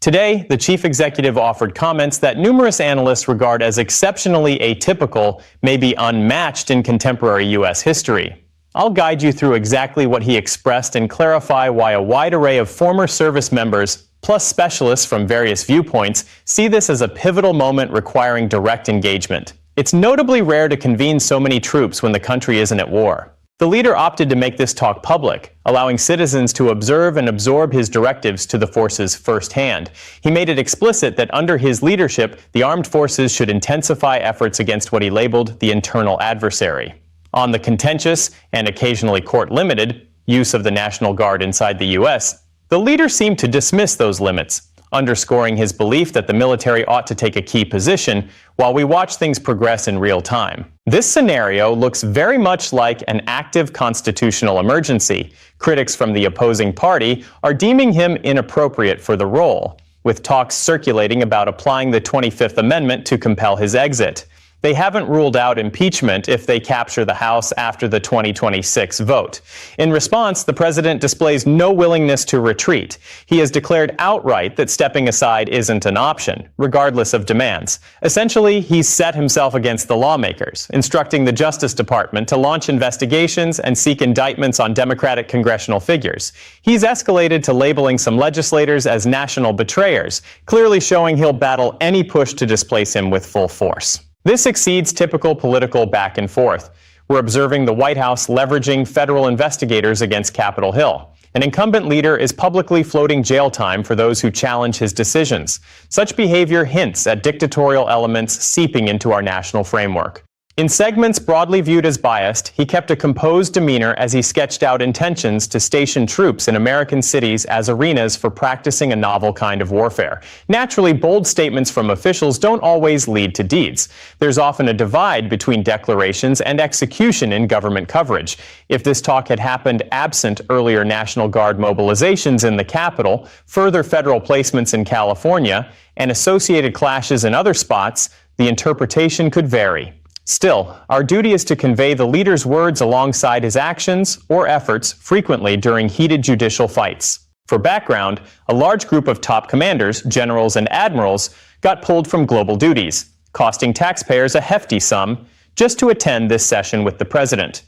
Today, the chief executive offered comments that numerous analysts regard as exceptionally atypical, maybe unmatched in contemporary U.S. history. I'll guide you through exactly what he expressed and clarify why a wide array of former service members, plus specialists from various viewpoints, see this as a pivotal moment requiring direct engagement. It's notably rare to convene so many troops when the country isn't at war. The leader opted to make this talk public, allowing citizens to observe and absorb his directives to the forces firsthand. He made it explicit that under his leadership, the armed forces should intensify efforts against what he labeled the internal adversary. On the contentious, and occasionally court-limited, use of the National Guard inside the U.S., the leader seemed to dismiss those limits, underscoring his belief that the military ought to take a key position while we watch things progress in real time. This scenario looks very much like an active constitutional emergency. Critics from the opposing party are deeming him inappropriate for the role, with talks circulating about applying the 25th Amendment to compel his exit. They haven't ruled out impeachment if they capture the House after the 2026 vote. In response, the president displays no willingness to retreat. He has declared outright that stepping aside isn't an option, regardless of demands. Essentially, he's set himself against the lawmakers, instructing the Justice Department to launch investigations and seek indictments on Democratic congressional figures. He's escalated to labeling some legislators as national betrayers, clearly showing he'll battle any push to displace him with full force. This exceeds typical political back and forth. We're observing the White House leveraging federal investigators against Capitol Hill. An incumbent leader is publicly floating jail time for those who challenge his decisions. Such behavior hints at dictatorial elements seeping into our national framework. In segments broadly viewed as biased, he kept a composed demeanor as he sketched out intentions to station troops in American cities as arenas for practicing a novel kind of warfare. Naturally, bold statements from officials don't always lead to deeds. There's often a divide between declarations and execution in government coverage. If this talk had happened absent earlier National Guard mobilizations in the Capitol, further federal placements in California, and associated clashes in other spots, the interpretation could vary. Still, our duty is to convey the leader's words alongside his actions or efforts, frequently during heated judicial fights. For background, a large group of top commanders, generals, and admirals got pulled from global duties, costing taxpayers a hefty sum just to attend this session with the president.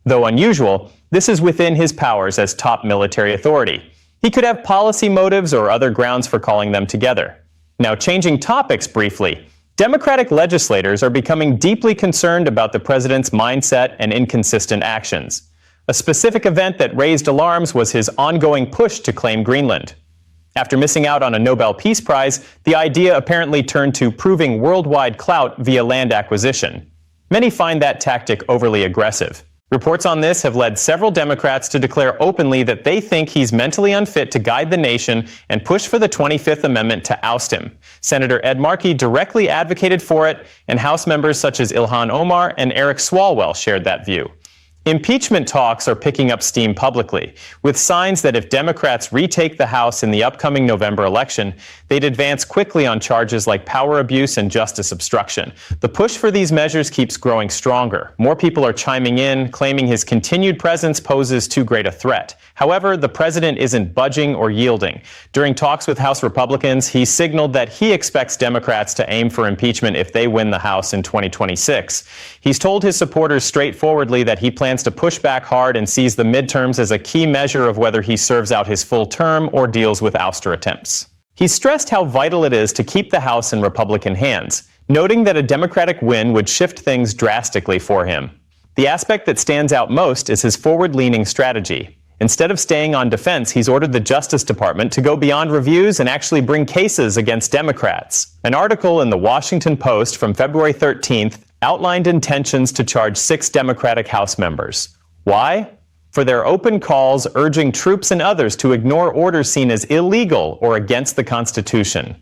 Though unusual, this is within his powers as top military authority. He could have policy motives or other grounds for calling them together. Now, changing topics briefly, Democratic legislators are becoming deeply concerned about the president's mindset and inconsistent actions. A specific event that raised alarms was his ongoing push to claim Greenland. After missing out on a Nobel Peace Prize, the idea apparently turned to proving worldwide clout via land acquisition. Many find that tactic overly aggressive. Reports on this have led several Democrats to declare openly that they think he's mentally unfit to guide the nation and push for the 25th Amendment to oust him. Senator Ed Markey directly advocated for it, and House members such as Ilhan Omar and Eric Swalwell shared that view. Impeachment talks are picking up steam publicly, with signs that if Democrats retake the House in the upcoming November election, they'd advance quickly on charges like power abuse and justice obstruction. The push for these measures keeps growing stronger. More people are chiming in, claiming his continued presence poses too great a threat. However, the president isn't budging or yielding. During talks with House Republicans, he signaled that he expects Democrats to aim for impeachment if they win the House in 2026. He's told his supporters straightforwardly that he plans to push back hard and sees the midterms as a key measure of whether he serves out his full term or deals with ouster attempts. He stressed how vital it is to keep the House in Republican hands, noting that a Democratic win would shift things drastically for him. The aspect that stands out most is his forward-leaning strategy. Instead of staying on defense, he's ordered the Justice Department to go beyond reviews and actually bring cases against Democrats. An article in the Washington Post from February 13th outlined intentions to charge 6 Democratic House members. Why? For their open calls urging troops and others to ignore orders seen as illegal or against the Constitution.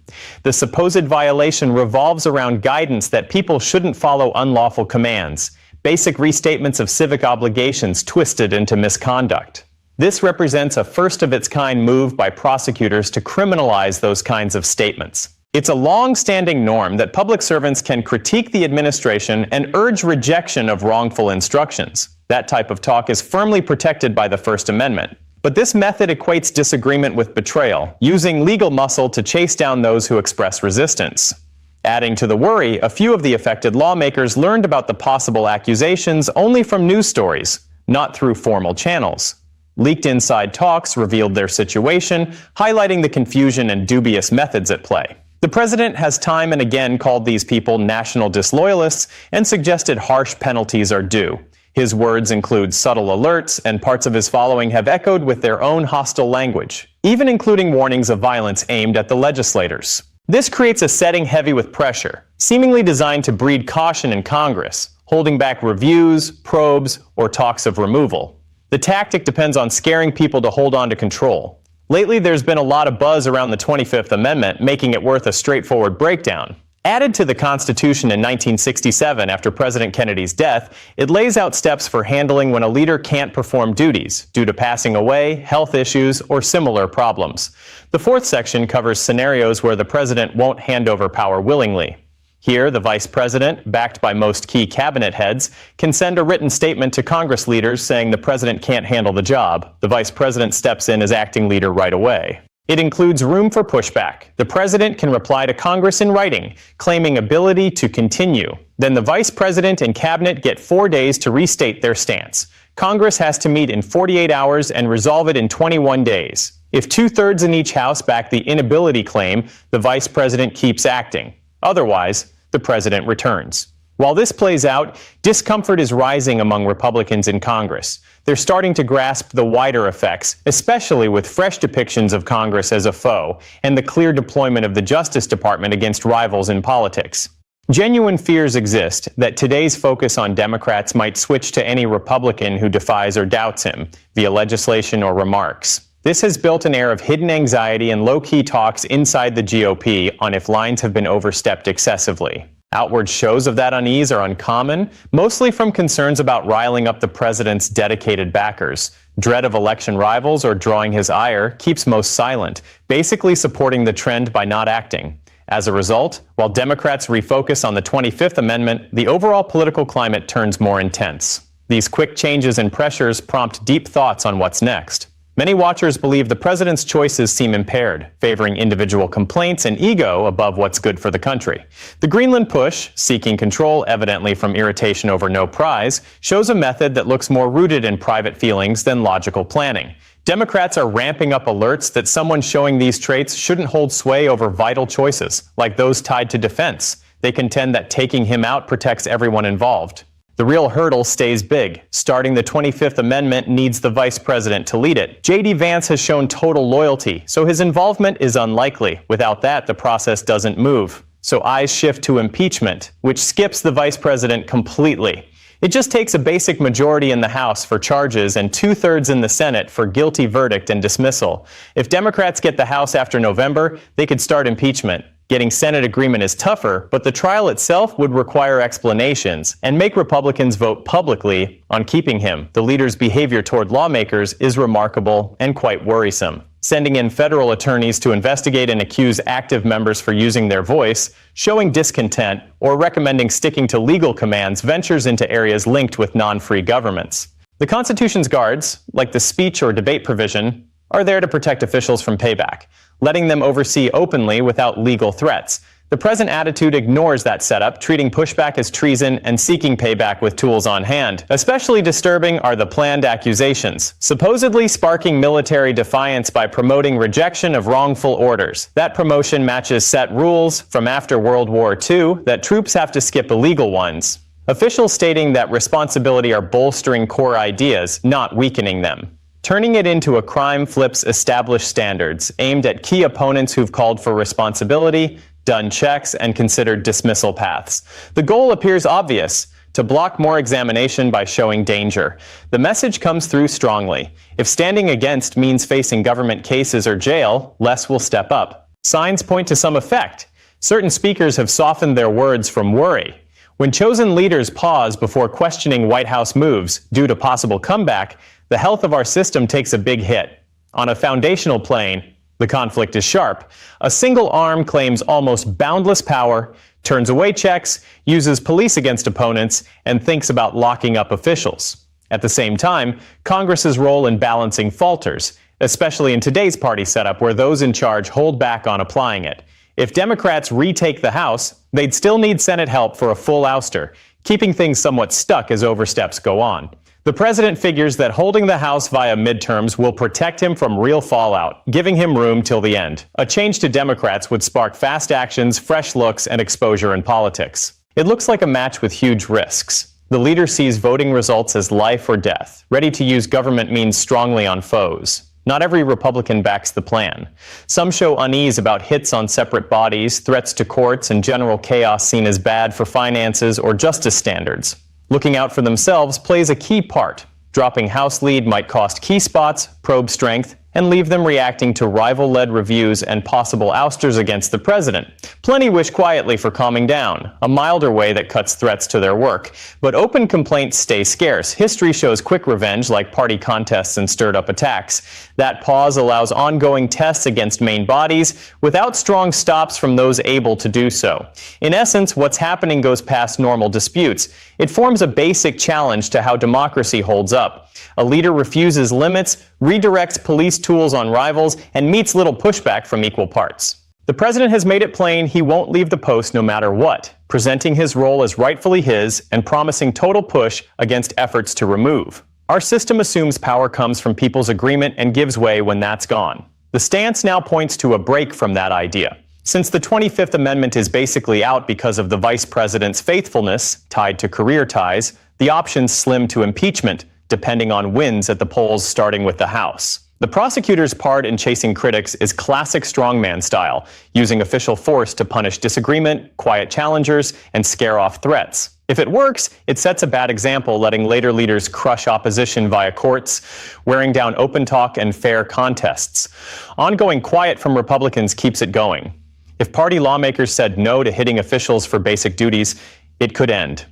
The supposed violation revolves around guidance that people shouldn't follow unlawful commands, basic restatements of civic obligations twisted into misconduct. This represents a first-of-its-kind move by prosecutors to criminalize those kinds of statements. It's a long-standing norm that public servants can critique the administration and urge rejection of wrongful instructions. That type of talk is firmly protected by the First Amendment. But this method equates disagreement with betrayal, using legal muscle to chase down those who express resistance. Adding to the worry, a few of the affected lawmakers learned about the possible accusations only from news stories, not through formal channels. Leaked inside talks revealed their situation, highlighting the confusion and dubious methods at play. The president has time and again called these people national disloyalists and suggested harsh penalties are due. His words include subtle alerts, and parts of his following have echoed with their own hostile language, even including warnings of violence aimed at the legislators. This creates a setting heavy with pressure, seemingly designed to breed caution in Congress, holding back reviews, probes, or talks of removal. The tactic depends on scaring people to hold on to control. Lately, there's been a lot of buzz around the 25th Amendment, making it worth a straightforward breakdown. Added to the Constitution in 1967 after President Kennedy's death, it lays out steps for handling when a leader can't perform duties due to passing away, health issues, or similar problems. The fourth section covers scenarios where the president won't hand over power willingly. Here, the vice president, backed by most key cabinet heads, can send a written statement to Congress leaders saying the president can't handle the job. The vice president steps in as acting leader right away. It includes room for pushback. The president can reply to Congress in writing, claiming ability to continue. Then the vice president and cabinet get 4 days to restate their stance. Congress has to meet in 48 hours and resolve it in 21 days. If 2/3 in each house back the inability claim, the vice president keeps acting. Otherwise, the president returns. While this plays out, discomfort is rising among Republicans in Congress. They're starting to grasp the wider effects, especially with fresh depictions of Congress as a foe and the clear deployment of the Justice Department against rivals in politics. Genuine fears exist that today's focus on Democrats might switch to any Republican who defies or doubts him, via legislation or remarks. This has built an air of hidden anxiety and low-key talks inside the GOP on if lines have been overstepped excessively. Outward shows of that unease are uncommon, mostly from concerns about riling up the president's dedicated backers. Dread of election rivals or drawing his ire keeps most silent, basically supporting the trend by not acting. As a result, while Democrats refocus on the 25th Amendment, the overall political climate turns more intense. These quick changes and pressures prompt deep thoughts on what's next. Many watchers believe the president's choices seem impaired, favoring individual complaints and ego above what's good for the country. The Greenland push, seeking control evidently from irritation over no prize, shows a method that looks more rooted in private feelings than logical planning. Democrats are ramping up alerts that someone showing these traits shouldn't hold sway over vital choices, like those tied to defense. They contend that taking him out protects everyone involved. The real hurdle stays big. Starting the 25th Amendment needs the vice president to lead it. J.D. Vance has shown total loyalty, so his involvement is unlikely. Without that, the process doesn't move. So eyes shift to impeachment, which skips the vice president completely. It just takes a basic majority in the House for charges and 2/3 in the Senate for guilty verdict and dismissal. If Democrats get the House after November, they could start impeachment. Getting Senate agreement is tougher, but the trial itself would require explanations and make Republicans vote publicly on keeping him. The leader's behavior toward lawmakers is remarkable and quite worrisome. Sending in federal attorneys to investigate and accuse active members for using their voice, showing discontent, or recommending sticking to legal commands ventures into areas linked with non-free governments. The Constitution's guards, like the speech or debate provision, are there to protect officials from payback, letting them oversee openly without legal threats. The present attitude ignores that setup, treating pushback as treason and seeking payback with tools on hand. Especially disturbing are the planned accusations, supposedly sparking military defiance by promoting rejection of wrongful orders. That promotion matches set rules from after World War II that troops have to skip illegal ones. Officials stating that responsibility are bolstering core ideas, not weakening them. Turning it into a crime flips established standards, aimed at key opponents who've called for responsibility, done checks, and considered dismissal paths. The goal appears obvious: to block more examination by showing danger. The message comes through strongly. If standing against means facing government cases or jail, less will step up. Signs point to some effect. Certain speakers have softened their words from worry. When chosen leaders pause before questioning White House moves due to possible comeback, the health of our system takes a big hit. On a foundational plane, the conflict is sharp. A single arm claims almost boundless power, turns away checks, uses police against opponents, and thinks about locking up officials. At the same time, Congress's role in balancing falters, especially in today's party setup where those in charge hold back on applying it. If Democrats retake the House, they'd still need Senate help for a full ouster, keeping things somewhat stuck as oversteps go on. The president figures that holding the House via midterms will protect him from real fallout, giving him room till the end. A change to Democrats would spark fast actions, fresh looks, and exposure in politics. It looks like a match with huge risks. The leader sees voting results as life or death, ready to use government means strongly on foes. Not every Republican backs the plan. Some show unease about hits on separate bodies, threats to courts, and general chaos seen as bad for finances or justice standards. Looking out for themselves plays a key part. Dropping House lead might cost key spots, probe strength, and leave them reacting to rival-led reviews and possible ousters against the president. Plenty wish quietly for calming down, a milder way that cuts threats to their work. But open complaints stay scarce. History shows quick revenge, like party contests and stirred-up attacks. That pause allows ongoing tests against main bodies without strong stops from those able to do so. In essence, what's happening goes past normal disputes. It forms a basic challenge to how democracy holds up. A leader refuses limits, redirects police tools on rivals, and meets little pushback from equal parts. The president has made it plain he won't leave the post no matter what, presenting his role as rightfully his and promising total push against efforts to remove. Our system assumes power comes from people's agreement and gives way when that's gone. The stance now points to a break from that idea. Since the 25th Amendment is basically out because of the vice president's faithfulness, tied to career ties, the options slim to impeachment, depending on wins at the polls starting with the House. The prosecutor's part in chasing critics is classic strongman style, using official force to punish disagreement, quiet challengers, and scare off threats. If it works, it sets a bad example, letting later leaders crush opposition via courts, wearing down open talk and fair contests. Ongoing quiet from Republicans keeps it going. If party lawmakers said no to hitting officials for basic duties, it could end.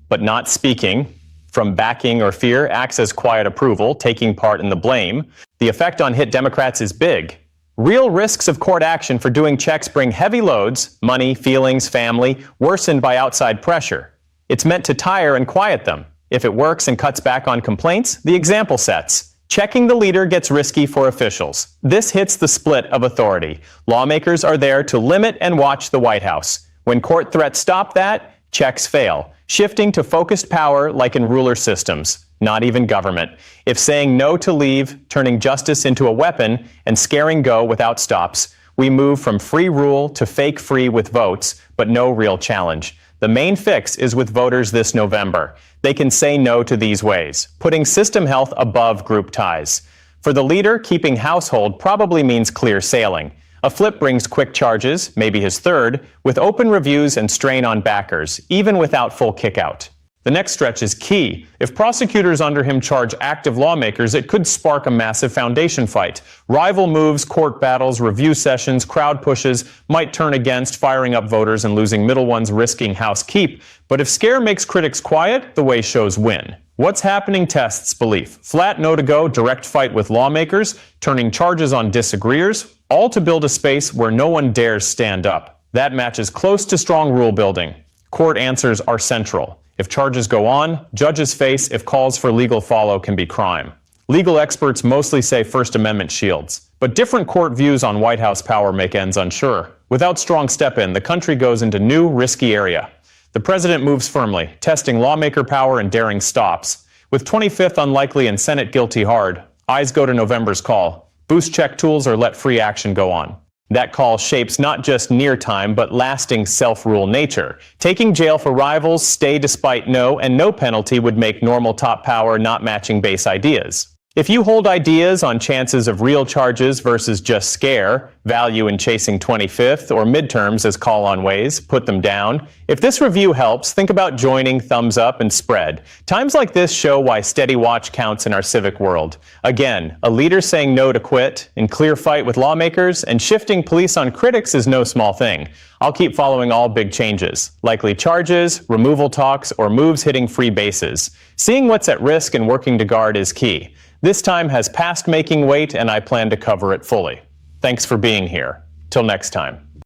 But not speaking, from backing or fear, acts as quiet approval, taking part in the blame. The effect on hit Democrats is big. Real risks of court action for doing checks bring heavy loads, money, feelings, family, worsened by outside pressure. It's meant to tire and quiet them. If it works and cuts back on complaints, the example sets. Checking the leader gets risky for officials. This hits the split of authority. Lawmakers are there to limit and watch the White House. When court threats stop that, checks fail, shifting to focused power like in ruler systems, not even government. If saying no to leave, turning justice into a weapon, and scaring go without stops, we move from free rule to fake free with votes, but no real challenge. The main fix is with voters this November. They can say no to these ways, putting system health above group ties. For the leader, keeping household probably means clear sailing. A flip brings quick charges, maybe his third, with open reviews and strain on backers, even without full kickout. The next stretch is key. If prosecutors under him charge active lawmakers, it could spark a massive foundation fight. Rival moves, court battles, review sessions, crowd pushes might turn against, firing up voters and losing middle ones, risking House keep. But if scare makes critics quiet, the way shows win. What's happening tests belief. Flat no to go, direct fight with lawmakers, turning charges on disagreeers, all to build a space where no one dares stand up. That matches close to strong rule building. Court answers are central. If charges go on, judges face if calls for legal follow can be crime. Legal experts mostly say First Amendment shields, but different court views on White House power make ends unsure. Without strong step-in, the country goes into new, risky area. The president moves firmly, testing lawmaker power and daring stops. With 25th unlikely and Senate guilty hard, eyes go to November's call. Boost check tools or let free action go on. That call shapes not just near time, but lasting self-rule nature. Taking jail for rivals, stay despite no, and no penalty would make normal top power not matching base ideas. If you hold ideas on chances of real charges versus just scare, value in chasing 25th, or midterms as call on ways, put them down. If this review helps, think about joining, thumbs up, and spread. Times like this show why steady watch counts in our civic world. Again, a leader saying no to quit, in clear fight with lawmakers, and shifting police on critics is no small thing. I'll keep following all big changes, likely charges, removal talks, or moves hitting free bases. Seeing what's at risk and working to guard is key. This time has past making weight, and I plan to cover it fully. Thanks for being here. Till next time.